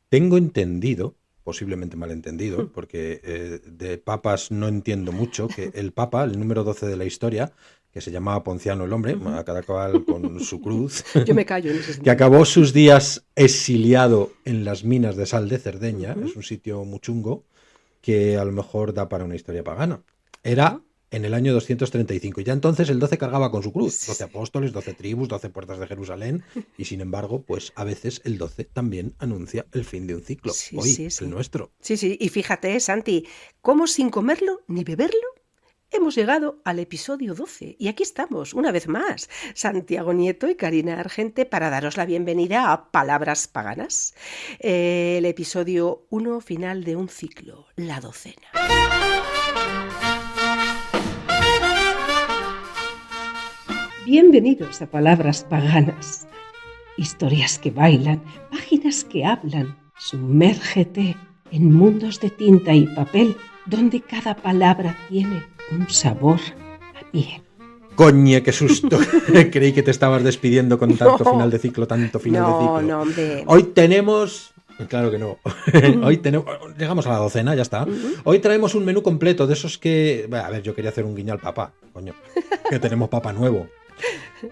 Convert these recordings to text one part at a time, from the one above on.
Tengo entendido, posiblemente malentendido, porque de papas no entiendo mucho, que el papa, el número 12 de la historia, que se llamaba Ponciano el hombre, Ujú. a cada cual con su cruz, Yo me callo en ese que sentido. acabó sus días exiliado en las minas de sal de Cerdeña, Ujú. es un sitio muy chungo, que a lo mejor da para una historia pagana. Ah, Era en el año 235. Y ya entonces el 12 cargaba con su cruz. 12 sí. apóstoles, 12 tribus, 12 puertas de Jerusalén. Y sin embargo, pues a veces el 12 también anuncia el fin de un ciclo. Sí, Hoy, sí, el sí. nuestro. Sí, sí. Y fíjate, Santi, cómo sin comerlo ni beberlo hemos llegado al episodio 12 y aquí estamos, una vez más, Santiago Nieto y Karina Argente para daros la bienvenida a Palabras Paganas, el episodio uno final de un ciclo, la docena. Bienvenidos a Palabras Paganas, historias que bailan, páginas que hablan, sumérgete en mundos de tinta y papel donde cada palabra tiene un sabor a miel. Coñe, qué susto. Creí que te estabas despidiendo con tanto final No, de ciclo, tanto final de no, ciclo. no, hombre. Hoy tenemos... Claro que no. Hoy tenemos... Llegamos a la docena, ya está. Ujú. Hoy traemos un menú completo de esos que... A ver, yo quería hacer un guiño al papá, coño. Que tenemos papa nuevo.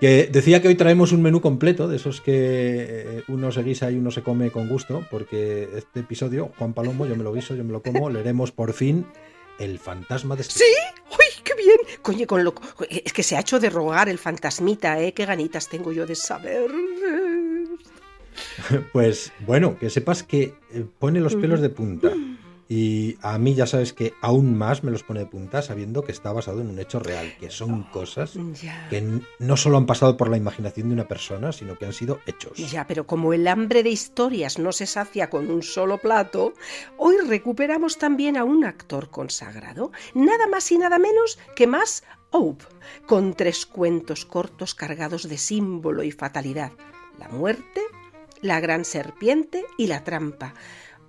Que decía que hoy traemos un menú completo, de esos que uno se guisa y uno se come con gusto, porque este episodio, Juan Palomo, yo me lo guiso, yo me lo como, leeremos por fin El fantasma de ¿Sí? Stupin. ¡Uy, qué bien! Coño, es que se ha hecho de rogar el fantasmita, ¿eh? Qué ganitas tengo yo de saber. Pues bueno, que sepas que pone los pelos Ujú. de punta. Y a mí ya sabes que aún más me los pone de punta sabiendo que está basado en un hecho real, que son cosas Ya, que no solo han pasado por la imaginación de una persona, sino que han sido hechos. ya, pero como el hambre de historias no se sacia con un solo plato, hoy recuperamos también a un actor consagrado, nada más y nada menos que Mas Hope, con 3 cuentos cortos cargados de símbolo y fatalidad: la muerte, la gran serpiente y la trampa.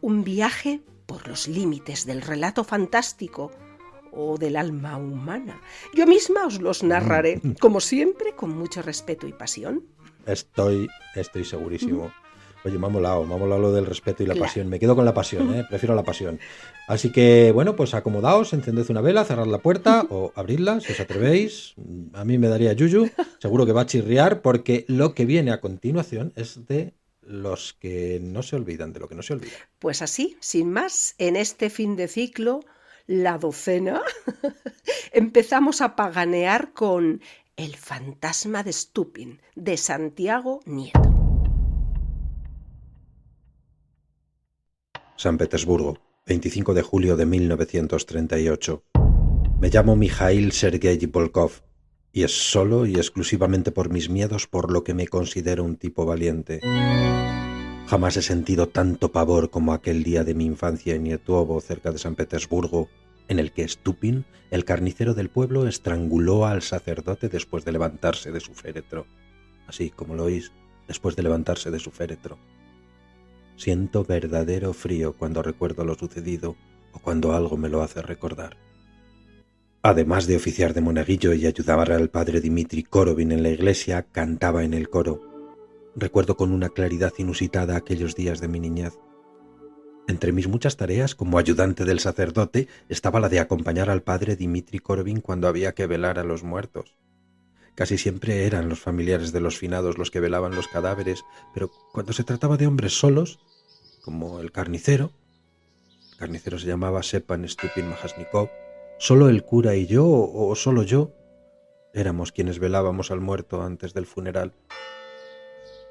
Un viaje por los límites del relato fantástico o del alma humana. Yo misma os los Mm. narraré, como siempre, con mucho respeto y pasión. Estoy Ujú. segurísimo. Oye, me ha molado lo del respeto y la Claro. pasión. Me quedo con la pasión, ¿eh? Prefiero la pasión. Así que, bueno, pues acomodaos, encended una vela, cerrad la puerta o abridla si os atrevéis. A mí me daría yuyu. Seguro que va a chirriar porque lo que viene a continuación es de los que no se olvidan, de lo que no se olvida. Pues así, sin más, en este fin de ciclo, la docena, empezamos a paganear con El fantasma de Stupin, de Santiago Nieto. San Petersburgo, 25 de julio de 1938. Me llamo Mikhail Sergei Volkov y es solo y exclusivamente por mis miedos por lo que me considero un tipo valiente. Jamás he sentido tanto pavor como aquel día de mi infancia en Nietuovo, cerca de San Petersburgo, en el que Stupin, el carnicero del pueblo, estranguló al sacerdote después de levantarse de su féretro. Así como lo oís, después de levantarse de su féretro. Siento verdadero frío cuando recuerdo lo sucedido o cuando algo me lo hace recordar. Además de oficiar de monaguillo y ayudar al padre Dmitri Korovin en la iglesia, cantaba en el coro. Recuerdo con una claridad inusitada aquellos días de mi niñez. Entre mis muchas tareas como ayudante del sacerdote estaba la de acompañar al padre Dmitri Korovin cuando había que velar a los muertos. Casi siempre eran los familiares de los finados los que velaban los cadáveres, pero cuando se trataba de hombres solos, como el carnicero se llamaba Stepan Stupin Majasnikov, solo el cura y yo, o solo yo, éramos quienes velábamos al muerto antes del funeral.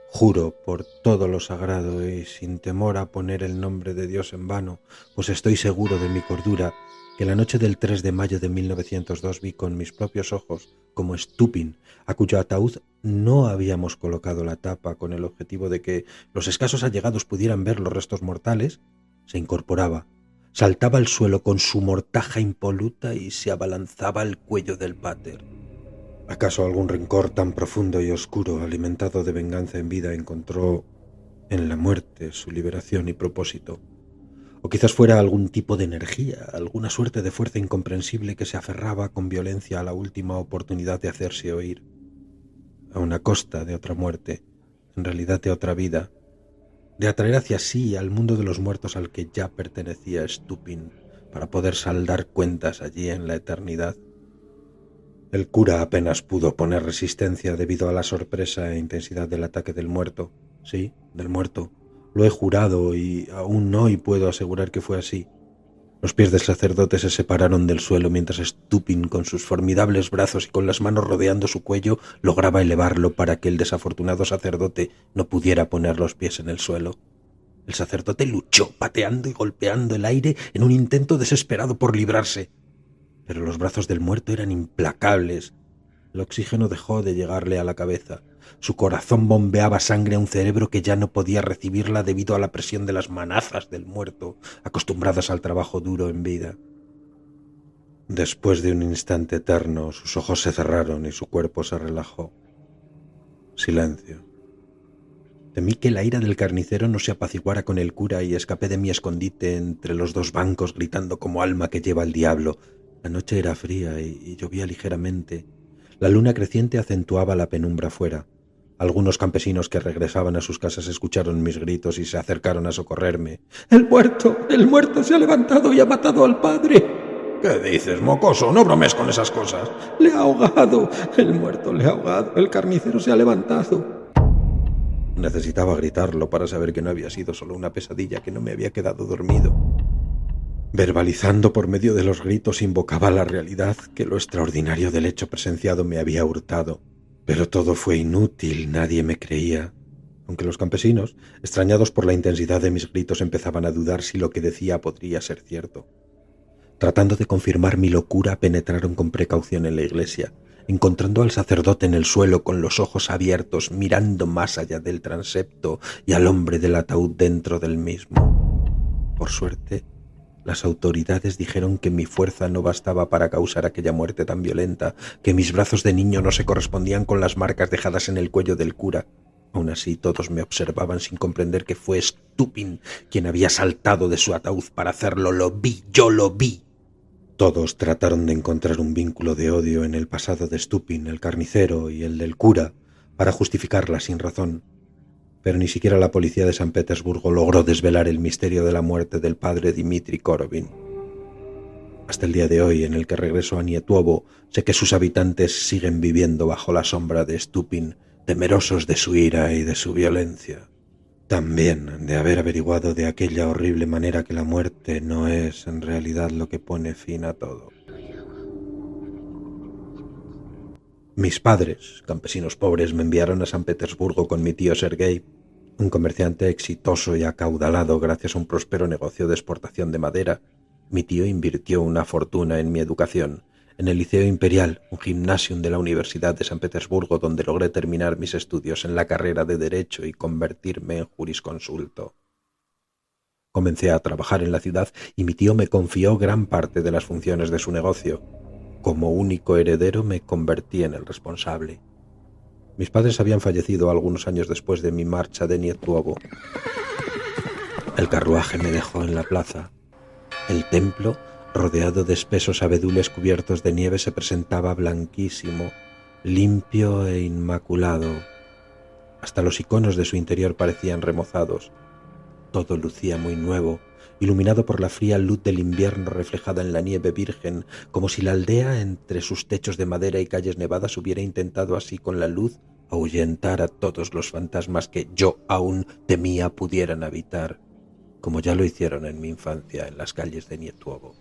Juro por todo lo sagrado y sin temor a poner el nombre de Dios en vano, pues estoy seguro de mi cordura, que la noche del 3 de mayo de 1902 vi con mis propios ojos como Stupin, a cuyo ataúd no habíamos colocado la tapa con el objetivo de que los escasos allegados pudieran ver los restos mortales, se incorporaba, saltaba al suelo con su mortaja impoluta y se abalanzaba al cuello del váter. ¿Acaso algún rencor tan profundo y oscuro, alimentado de venganza en vida, encontró en la muerte su liberación y propósito? O quizás fuera algún tipo de energía, alguna suerte de fuerza incomprensible que se aferraba con violencia a la última oportunidad de hacerse oír, a una costa de otra muerte, en realidad de otra vida, de atraer hacia sí al mundo de los muertos al que ya pertenecía Stupin, para poder saldar cuentas allí en la eternidad. El cura apenas pudo poner resistencia debido a la sorpresa e intensidad del ataque del muerto. Sí, del muerto. Lo he jurado y aún hoy puedo asegurar que fue así. Los pies del sacerdote se separaron del suelo mientras Stupin, con sus formidables brazos y con las manos rodeando su cuello, lograba elevarlo para que el desafortunado sacerdote no pudiera poner los pies en el suelo. El sacerdote luchó, pateando y golpeando el aire en un intento desesperado por librarse. Pero los brazos del muerto eran implacables. El oxígeno dejó de llegarle a la cabeza. Su corazón bombeaba sangre a un cerebro que ya no podía recibirla debido a la presión de las manazas del muerto, acostumbradas al trabajo duro en vida. Después de un instante eterno, sus ojos se cerraron y su cuerpo se relajó. Silencio. Temí que la ira del carnicero no se apaciguara con el cura y escapé de mi escondite entre los dos bancos gritando como alma que lleva el diablo. La noche era fría y llovía ligeramente. La luna creciente acentuaba la penumbra fuera. Algunos campesinos que regresaban a sus casas escucharon mis gritos y se acercaron a socorrerme. ¡El muerto! ¡El muerto se ha levantado y ha matado al padre! ¿Qué dices, mocoso? No bromes con esas cosas. ¡Le ha ahogado! El muerto le ha ahogado. El carnicero se ha levantado. Necesitaba gritarlo para saber que no había sido solo una pesadilla, que no me había quedado dormido. Verbalizando por medio de los gritos invocaba la realidad, que lo extraordinario del hecho presenciado me había hurtado. Pero todo fue inútil, nadie me creía. Aunque los campesinos, extrañados por la intensidad de mis gritos, empezaban a dudar si lo que decía podría ser cierto. Tratando de confirmar mi locura, penetraron con precaución en la iglesia, encontrando al sacerdote en el suelo con los ojos abiertos, mirando más allá del transepto y al hombre del ataúd dentro del mismo. Por suerte, las autoridades dijeron que mi fuerza no bastaba para causar aquella muerte tan violenta, que mis brazos de niño no se correspondían con las marcas dejadas en el cuello del cura. Aún así, todos me observaban sin comprender que fue Stupin quien había saltado de su ataúd para hacerlo. Lo vi, yo lo vi. Todos trataron de encontrar un vínculo de odio en el pasado de Stupin, el carnicero, y el del cura, para justificarla sin razón. Pero ni siquiera la policía de San Petersburgo logró desvelar el misterio de la muerte del padre Dmitri Korovin. Hasta el día de hoy, en el que regreso a Nietuovo, sé que sus habitantes siguen viviendo bajo la sombra de Stupin, temerosos de su ira y de su violencia. También de haber averiguado de aquella horrible manera que la muerte no es en realidad lo que pone fin a todo. Mis padres, campesinos pobres, me enviaron a San Petersburgo con mi tío Sergei, un comerciante exitoso y acaudalado gracias a un próspero negocio de exportación de madera. Mi tío invirtió una fortuna en mi educación, en el Liceo Imperial, un gimnasium de la Universidad de San Petersburgo, donde logré terminar mis estudios en la carrera de Derecho y convertirme en jurisconsulto. Comencé a trabajar en la ciudad y mi tío me confió gran parte de las funciones de su negocio. Como único heredero me convertí en el responsable. Mis padres habían fallecido algunos años después de mi marcha de Nietuovo. El carruaje me dejó en la plaza. El templo, rodeado de espesos abedules cubiertos de nieve, se presentaba blanquísimo, limpio e inmaculado. Hasta los iconos de su interior parecían remozados. Todo lucía muy nuevo, iluminado por la fría luz del invierno reflejada en la nieve virgen, como si la aldea, entre sus techos de madera y calles nevadas, hubiera intentado así con la luz ahuyentar a todos los fantasmas que yo aún temía pudieran habitar, como ya lo hicieron en mi infancia en las calles de Nietuovo.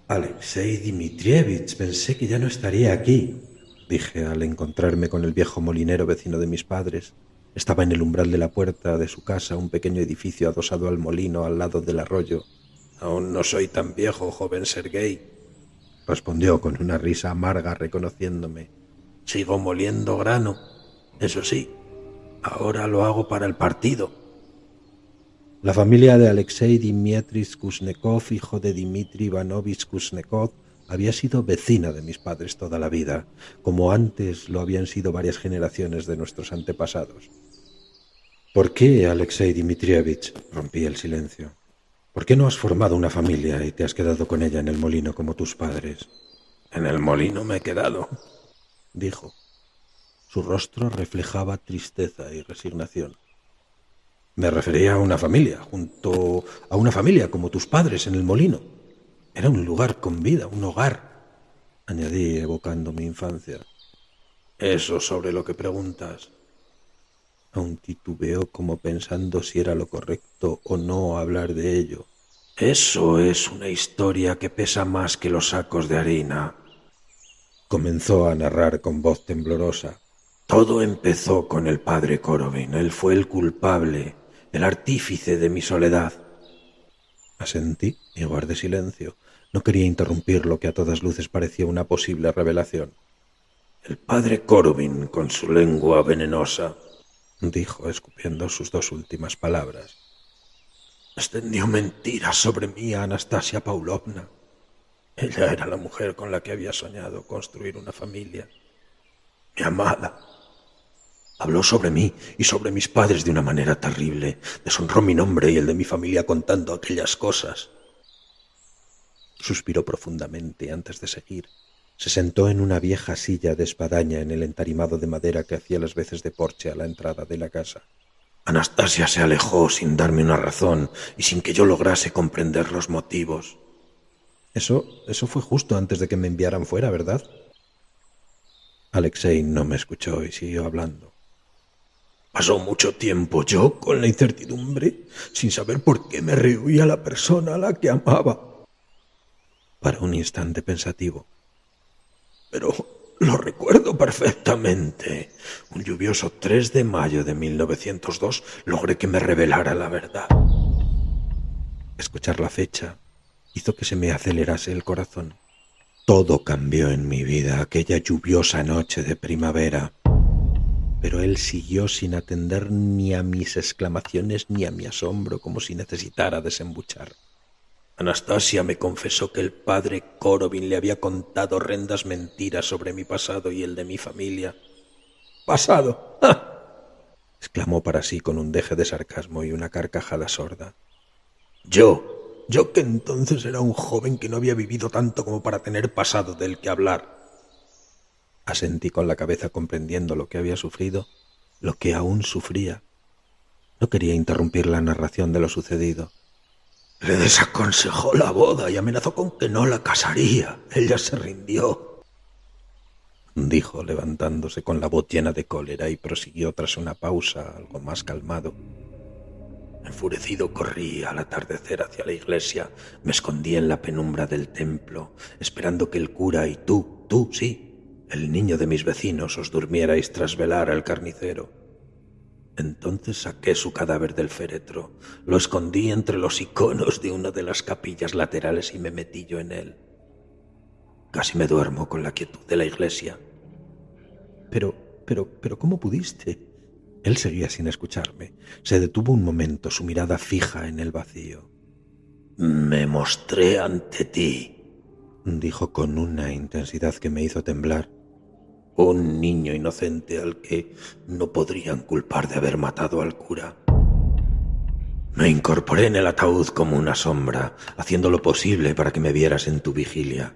«Alexei Dmitrievich, pensé que ya no estaría aquí», dije al encontrarme con el viejo molinero vecino de mis padres. Estaba en el umbral de la puerta de su casa, un pequeño edificio adosado al molino al lado del arroyo. «Aún no soy tan viejo, joven Sergei», respondió con una risa amarga reconociéndome. «Sigo moliendo grano. Eso sí, ahora lo hago para el partido». La familia de Alexei Dmitrievich Kuznetsov, hijo de Dmitri Ivanovich Kuznetsov, había sido vecina de mis padres toda la vida, como antes lo habían sido varias generaciones de nuestros antepasados. «¿Por qué, Alexei Dmitrievich?», rompí el silencio. «¿Por qué no has formado una familia y te has quedado con ella en el molino como tus padres?» «En el molino me he quedado», dijo. Su rostro reflejaba tristeza y resignación. Me refería a una familia, junto a una familia como tus padres en el molino. Era un lugar con vida, un hogar, añadí evocando mi infancia. Eso sobre lo que preguntas. Aún titubeó como pensando si era lo correcto o no hablar de ello. Eso es una historia que pesa más que los sacos de harina. Comenzó a narrar con voz temblorosa. Todo empezó con el padre Corobin. Él fue el culpable, el artífice de mi soledad. Asentí y guardé silencio. No quería interrumpir lo que a todas luces parecía una posible revelación. El padre Corobin, con su lengua venenosa, dijo, escupiendo sus dos últimas palabras, extendió mentiras sobre mí a Anastasia Pavlovna. Ella era la mujer con la que había soñado construir una familia. Mi amada. Habló sobre mí y sobre mis padres de una manera terrible. Deshonró mi nombre y el de mi familia contando aquellas cosas. Suspiró profundamente antes de seguir. Se sentó en una vieja silla de espadaña en el entarimado de madera que hacía las veces de porche a la entrada de la casa. Anastasia se alejó sin darme una razón y sin que yo lograse comprender los motivos. Eso fue justo antes de que me enviaran fuera, ¿verdad? Alexei no me escuchó y siguió hablando. Pasó mucho tiempo yo con la incertidumbre, sin saber por qué me rehuía la persona a la que amaba. Para un instante pensativo. Pero lo recuerdo perfectamente. Un lluvioso 3 de mayo de 1902 logré que me revelara la verdad. Escuchar la fecha hizo que se me acelerase el corazón. Todo cambió en mi vida aquella lluviosa noche de primavera. Pero él siguió sin atender ni a mis exclamaciones ni a mi asombro, como si necesitara desembuchar. Anastasia me confesó que el padre Corobin le había contado horrendas mentiras sobre mi pasado y el de mi familia. ¡Pasado! ¡Ja!, exclamó para sí con un deje de sarcasmo y una carcajada sorda. Yo que entonces era un joven que no había vivido tanto como para tener pasado del que hablar. Asentí con la cabeza comprendiendo lo que había sufrido, lo que aún sufría. No quería interrumpir la narración de lo sucedido. Le desaconsejó la boda y amenazó con que no la casaría. Ella se rindió, dijo levantándose con la voz llena de cólera y prosiguió tras una pausa algo más calmado. Enfurecido corrí al atardecer hacia la iglesia. Me escondí en la penumbra del templo, esperando que el cura y tú, sí, el niño de mis vecinos, os durmierais tras velar al carnicero. Entonces saqué su cadáver del féretro, lo escondí entre los iconos de una de las capillas laterales y me metí yo en él. Casi me duermo con la quietud de la iglesia. Pero, ¿cómo pudiste? Él seguía sin escucharme. Se detuvo un momento, su mirada fija en el vacío. Me mostré ante ti, dijo con una intensidad que me hizo temblar. Un niño inocente al que no podrían culpar de haber matado al cura. Me incorporé en el ataúd como una sombra, haciendo lo posible para que me vieras en tu vigilia.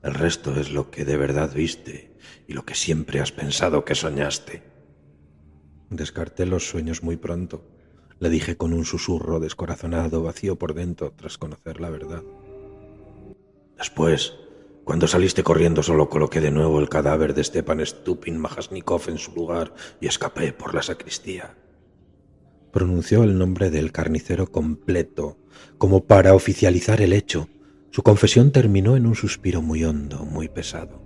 El resto es lo que de verdad viste y lo que siempre has pensado que soñaste. Descarté los sueños muy pronto, le dije con un susurro descorazonado, vacío por dentro tras conocer la verdad. Después, cuando saliste corriendo, solo coloqué de nuevo el cadáver de Stepan Stupin Majasnikov en su lugar y escapé por la sacristía. Pronunció el nombre del carnicero completo, como para oficializar el hecho. Su confesión terminó en un suspiro muy hondo, muy pesado.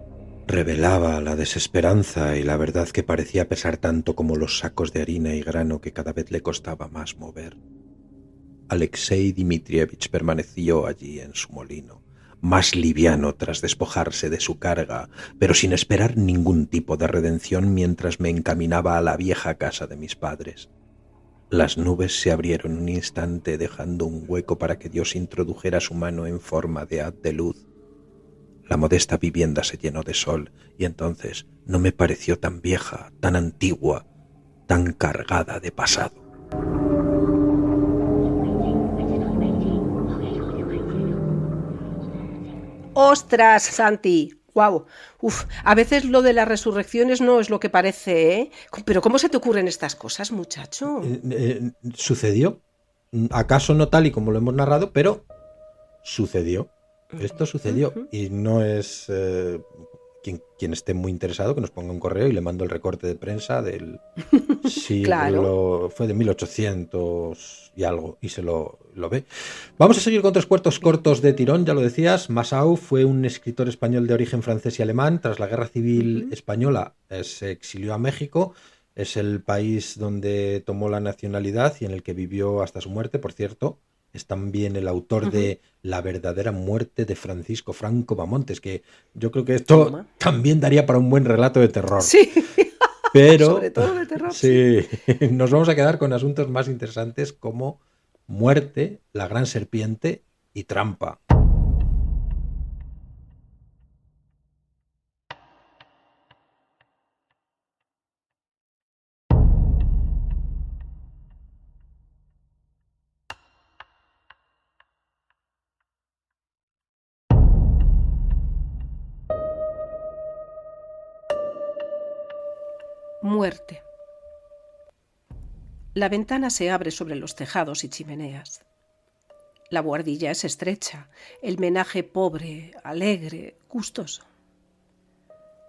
Revelaba la desesperanza y la verdad que parecía pesar tanto como los sacos de harina y grano que cada vez le costaba más mover. Alexei Dmitrievich permaneció allí en su molino, más liviano tras despojarse de su carga, pero sin esperar ningún tipo de redención mientras me encaminaba a la vieja casa de mis padres. Las nubes se abrieron un instante dejando un hueco para que Dios introdujera su mano en forma de haz de luz. La modesta vivienda se llenó de sol y entonces no me pareció tan vieja, tan antigua, tan cargada de pasado. ¡Ostras, Santi! Guau. Uf, a veces lo de las resurrecciones no es lo que parece, ¿eh? Pero ¿cómo se te ocurren estas cosas, muchacho? Sucedió. Acaso no tal y como lo hemos narrado, pero sucedió. Esto sucedió. Y no es... Quien esté muy interesado, que nos ponga un correo y le mando el recorte de prensa del siglo, claro. Fue de 1800 y algo, y se lo ve. Vamos a seguir con 3 cuartos cortos de tirón, ya lo decías. Massaou fue un escritor español de origen francés y alemán. Tras la Guerra Civil Española se exilió a México. Es el país donde tomó la nacionalidad y en el que vivió hasta su muerte, por cierto. Es también el autor de La verdadera muerte de Francisco Franco Bamontes, que yo creo que esto también daría para un buen relato de terror. Sí, pero sobre todo de terror. Sí, nos vamos a quedar con asuntos más interesantes como Muerte, La gran serpiente y Trampa. Muerte. La ventana se abre sobre los tejados y chimeneas. La buhardilla es estrecha, el menaje pobre, alegre, gustoso.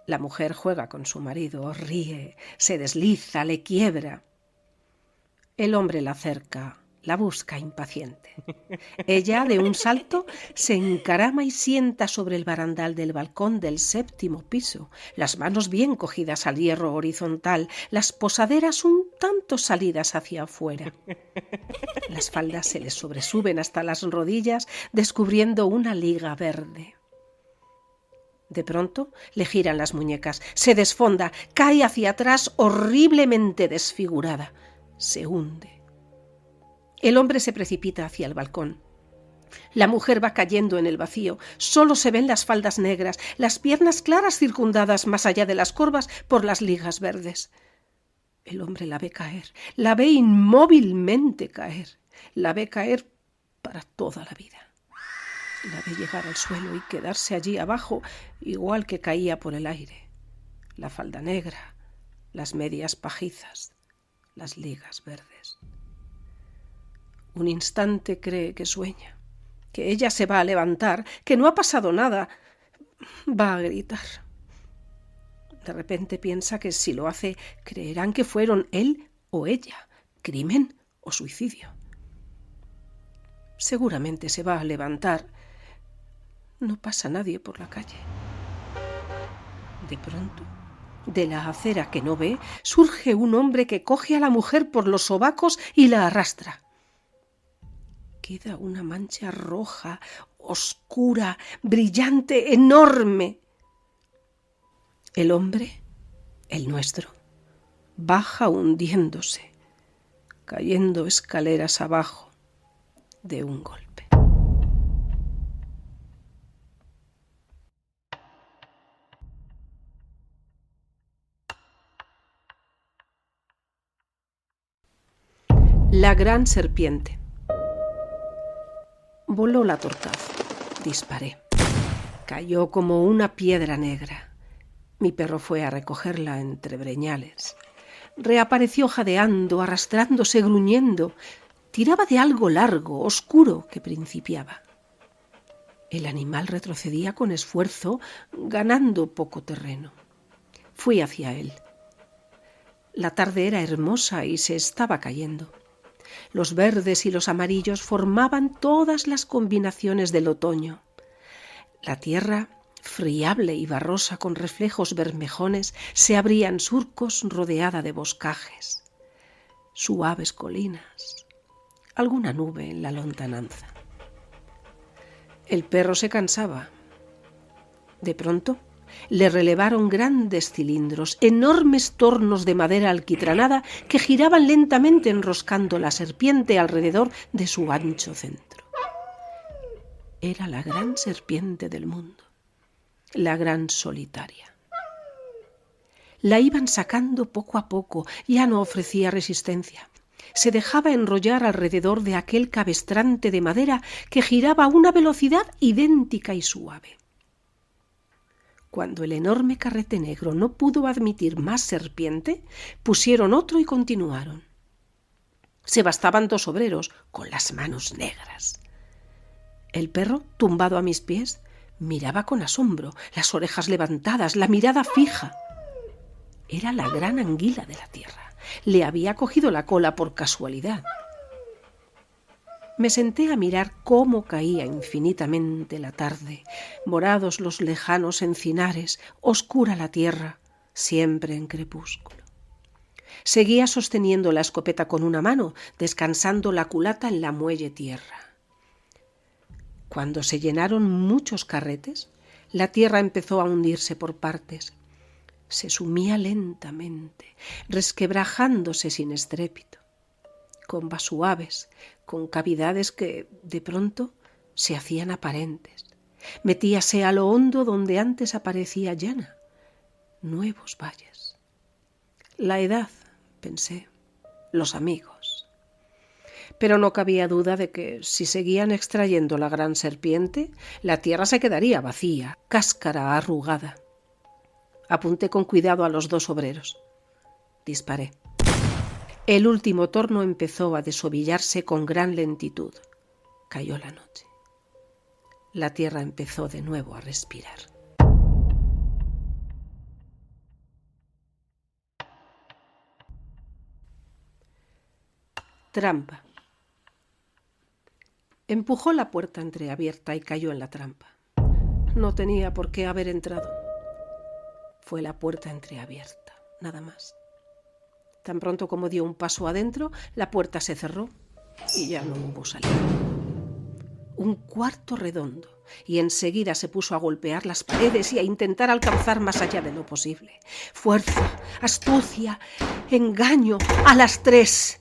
La mujer juega con su marido, ríe, se desliza, le quiebra. El hombre la acerca, la busca impaciente. Ella, de un salto, se encarama y sienta sobre el barandal del balcón del 7º piso, las manos bien cogidas al hierro horizontal, las posaderas un tanto salidas hacia afuera. Las faldas se le sobresuben hasta las rodillas, descubriendo una liga verde. De pronto le giran las muñecas, se desfonda, cae hacia atrás horriblemente desfigurada, se hunde. El hombre se precipita hacia el balcón. La mujer va cayendo en el vacío. Solo se ven las faldas negras, las piernas claras circundadas más allá de las corvas por las ligas verdes. El hombre la ve caer, la ve inmóvilmente caer, la ve caer para toda la vida. La ve llegar al suelo y quedarse allí abajo, igual que caía por el aire. La falda negra, las medias pajizas, las ligas verdes. Un instante cree que sueña, que ella se va a levantar, que no ha pasado nada. Va a gritar. De repente piensa que si lo hace, creerán que fueron él o ella, crimen o suicidio. Seguramente se va a levantar. No pasa nadie por la calle. De pronto, de la acera que no ve, surge un hombre que coge a la mujer por los sobacos y la arrastra. Queda una mancha roja, oscura, brillante, enorme. El hombre, el nuestro, baja hundiéndose, cayendo escaleras abajo de un golpe. La gran serpiente. Voló la torcaz. Disparé. Cayó como una piedra negra. Mi perro fue a recogerla entre breñales. Reapareció jadeando, arrastrándose, gruñendo. Tiraba de algo largo, oscuro, que principiaba. El animal retrocedía con esfuerzo, ganando poco terreno. Fui hacia él. La tarde era hermosa y se estaba cayendo. Los verdes y los amarillos formaban todas las combinaciones del otoño. La tierra, friable y barrosa con reflejos bermejones, se abría en surcos rodeada de boscajes. Suaves colinas, alguna nube en la lontananza. El perro se cansaba. De pronto le relevaron grandes cilindros, enormes tornos de madera alquitranada que giraban lentamente enroscando la serpiente alrededor de su ancho centro. Era la gran serpiente del mundo, la gran solitaria. La iban sacando poco a poco, ya no ofrecía resistencia. Se dejaba enrollar alrededor de aquel cabestrante de madera que giraba a una velocidad idéntica y suave. Cuando el enorme carrete negro no pudo admitir más serpiente, pusieron otro y continuaron. Se bastaban 2 obreros con las manos negras. El perro, tumbado a mis pies, miraba con asombro, las orejas levantadas, la mirada fija. Era la gran anguila de la tierra. Le había cogido la cola por casualidad. Me senté a mirar cómo caía infinitamente la tarde, morados los lejanos encinares, oscura la tierra, siempre en crepúsculo. Seguía sosteniendo la escopeta con una mano, descansando la culata en la muelle tierra. Cuando se llenaron muchos carretes, la tierra empezó a hundirse por partes. Se sumía lentamente, resquebrajándose sin estrépito. Combas suaves, con cavidades que, de pronto, se hacían aparentes. Metíase a lo hondo donde antes aparecía llana, nuevos valles. La edad, pensé, los amigos. Pero no cabía duda de que, si seguían extrayendo la gran serpiente, la tierra se quedaría vacía, cáscara arrugada. Apunté con cuidado a los 2 obreros. Disparé. El último torno empezó a desovillarse con gran lentitud. Cayó la noche. La tierra empezó de nuevo a respirar. Trampa. Empujó la puerta entreabierta y cayó en la trampa. No tenía por qué haber entrado. Fue la puerta entreabierta, nada más. Tan pronto como dio un paso adentro, la puerta se cerró y ya no hubo salida. Un cuarto redondo, y enseguida se puso a golpear las paredes y a intentar alcanzar más allá de lo posible. Fuerza, astucia, engaño, a las 3.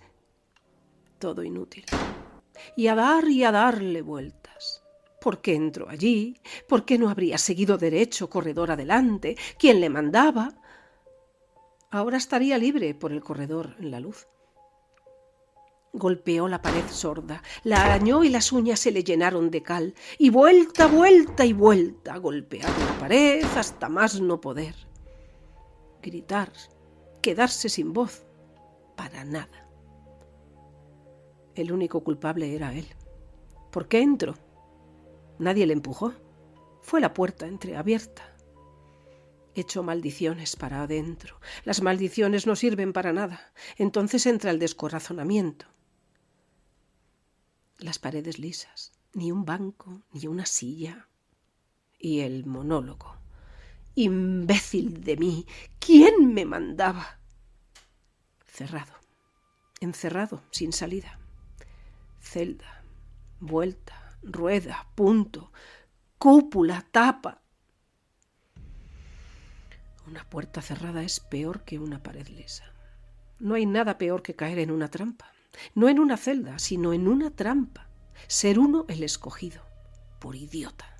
Todo inútil. Y a darle vueltas. ¿Por qué entró allí? ¿Por qué no habría seguido derecho, corredor adelante? ¿Quién le mandaba? Ahora estaría libre por el corredor en la luz. Golpeó la pared sorda, la arañó y las uñas se le llenaron de cal. Y vuelta, vuelta y vuelta, golpear la pared hasta más no poder. Gritar, quedarse sin voz, para nada. El único culpable era él. ¿Por qué entró? Nadie le empujó. Fue la puerta entreabierta. Echó maldiciones para adentro. Las maldiciones no sirven para nada. Entonces entra el descorazonamiento. Las paredes lisas, ni un banco, ni una silla. Y el monólogo. Imbécil de mí, ¿quién me mandaba? Cerrado, encerrado, sin salida. Celda, vuelta, rueda, punto, cúpula, tapa. Una puerta cerrada es peor que una pared lisa. No hay nada peor que caer en una trampa. No en una celda, sino en una trampa. Ser uno el escogido, por idiota.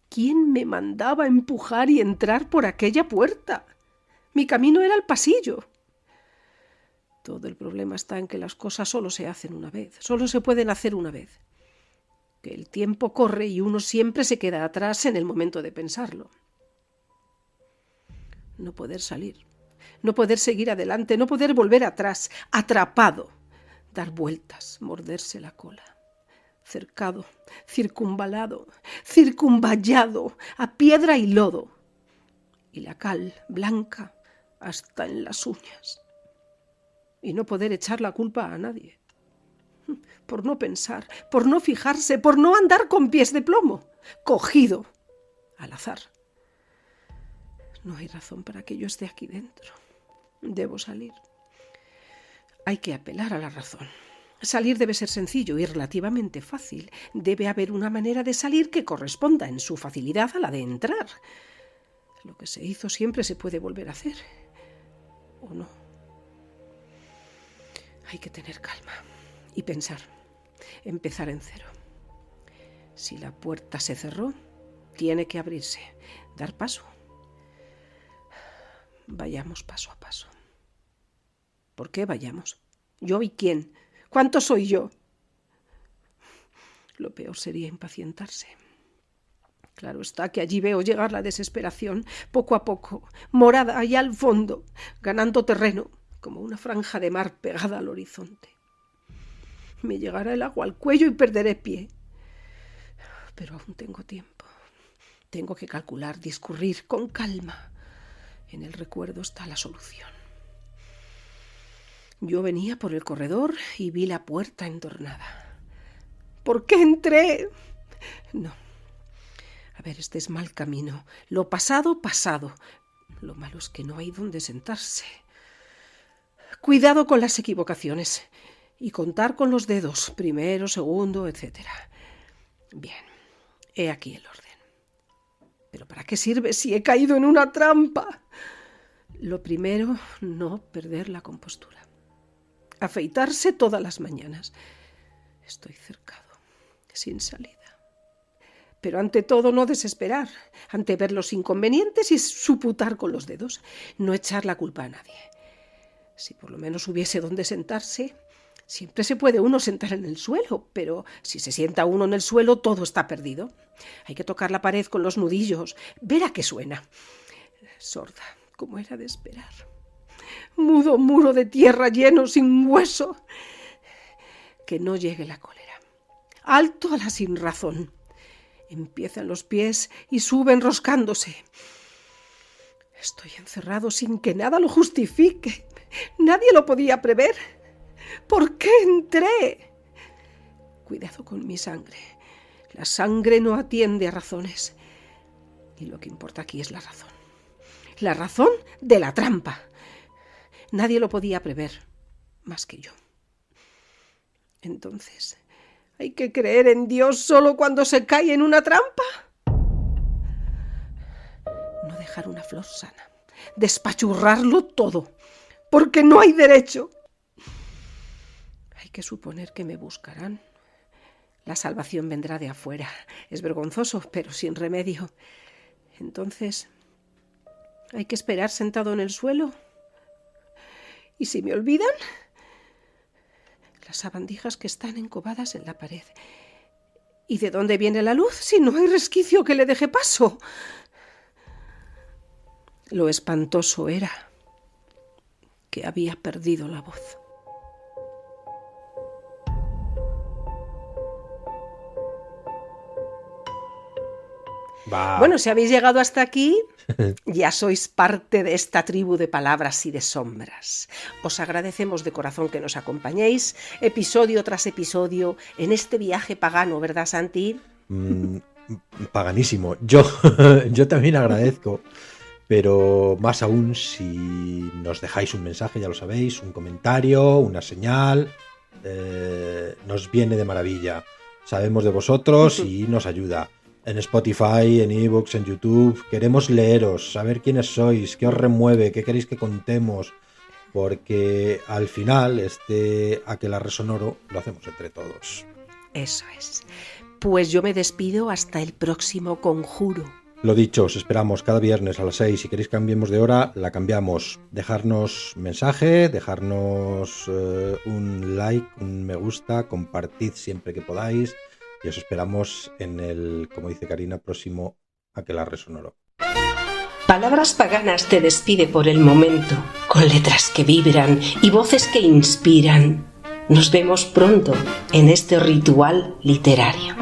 ¿Quién me mandaba empujar y entrar por aquella puerta? Mi camino era el pasillo. Todo el problema está en que las cosas solo se hacen una vez, solo se pueden hacer una vez. Que el tiempo corre y uno siempre se queda atrás en el momento de pensarlo. No poder salir, no poder seguir adelante, no poder volver atrás, atrapado, dar vueltas, morderse la cola, cercado, circunvalado, circunvallado, a piedra y lodo, y la cal blanca hasta en las uñas, y no poder echar la culpa a nadie, por no pensar, por no fijarse, por no andar con pies de plomo, cogido al azar. No hay razón para que yo esté aquí dentro. Debo salir. Hay que apelar a la razón. Salir debe ser sencillo y relativamente fácil. Debe haber una manera de salir que corresponda en su facilidad a la de entrar. Lo que se hizo siempre se puede volver a hacer. ¿O no? Hay que tener calma y pensar. Empezar en cero. Si la puerta se cerró, tiene que abrirse. Dar paso. Vayamos paso a paso. ¿Por qué vayamos? ¿Yo y quién? ¿Cuánto soy yo? Lo peor sería impacientarse. Claro está que allí veo llegar la desesperación, poco a poco, morada allá al fondo, ganando terreno, como una franja de mar pegada al horizonte. Me llegará el agua al cuello y perderé pie. Pero aún tengo tiempo. Tengo que calcular, discurrir con calma. En el recuerdo está la solución. Yo venía por el corredor y vi la puerta entornada. ¿Por qué entré? No. A ver, este es mal camino. Lo pasado, pasado. Lo malo es que no hay donde sentarse. Cuidado con las equivocaciones y contar con los dedos, primero, segundo, etc. Bien, he aquí el orden. ¿Pero para qué sirve si he caído en una trampa? Lo primero, no perder la compostura. Afeitarse todas las mañanas. Estoy cercado, sin salida. Pero ante todo no desesperar, ante ver los inconvenientes y suputar con los dedos, no echar la culpa a nadie. Si por lo menos hubiese donde sentarse, siempre se puede uno sentar en el suelo, pero si se sienta uno en el suelo todo está perdido. Hay que tocar la pared con los nudillos, ver a qué suena. Sorda, como era de esperar. Mudo muro de tierra lleno sin hueso. Que no llegue la cólera. Alto a la sinrazón. Empiezan los pies y suben roscándose. Estoy encerrado sin que nada lo justifique. Nadie lo podía prever. ¿Por qué entré? Cuidado con mi sangre. La sangre no atiende a razones. Y lo que importa aquí es la razón. La razón de la trampa. Nadie lo podía prever, más que yo. Entonces, ¿hay que creer en Dios solo cuando se cae en una trampa? No dejar una flor sana. Despachurrarlo todo, porque no hay derecho. Hay que suponer que me buscarán. La salvación vendrá de afuera. Es vergonzoso, pero sin remedio. Entonces, ¿hay que esperar sentado en el suelo? ¿Y si me olvidan? Las sabandijas que están encobadas en la pared. ¿Y de dónde viene la luz si no hay resquicio que le deje paso? Lo espantoso era que había perdido la voz. Va. Bueno, si habéis llegado hasta aquí, ya sois parte de esta tribu de palabras y de sombras. Os agradecemos de corazón que nos acompañéis episodio tras episodio en este viaje pagano, ¿verdad, Santi? Paganísimo. Yo también agradezco, pero más aún si nos dejáis un mensaje, ya lo sabéis, un comentario, una señal, nos viene de maravilla. Sabemos de vosotros y nos ayuda. En Spotify, en iVoox, en YouTube, queremos leeros, saber quiénes sois, qué os remueve, qué queréis que contemos, porque al final Aquelarre Sonoro lo hacemos entre todos. Eso es. Pues yo me despido hasta el próximo conjuro. Lo dicho, os esperamos cada viernes a las 6. Si queréis que cambiemos de hora, la cambiamos. Dejarnos mensaje, dejarnos un like, un me gusta, compartid siempre que podáis. Y os esperamos en el, como dice Karina, próximo Aquelarre Sonoro. Palabras Paganas te despide por el momento, con letras que vibran y voces que inspiran. Nos vemos pronto en este ritual literario.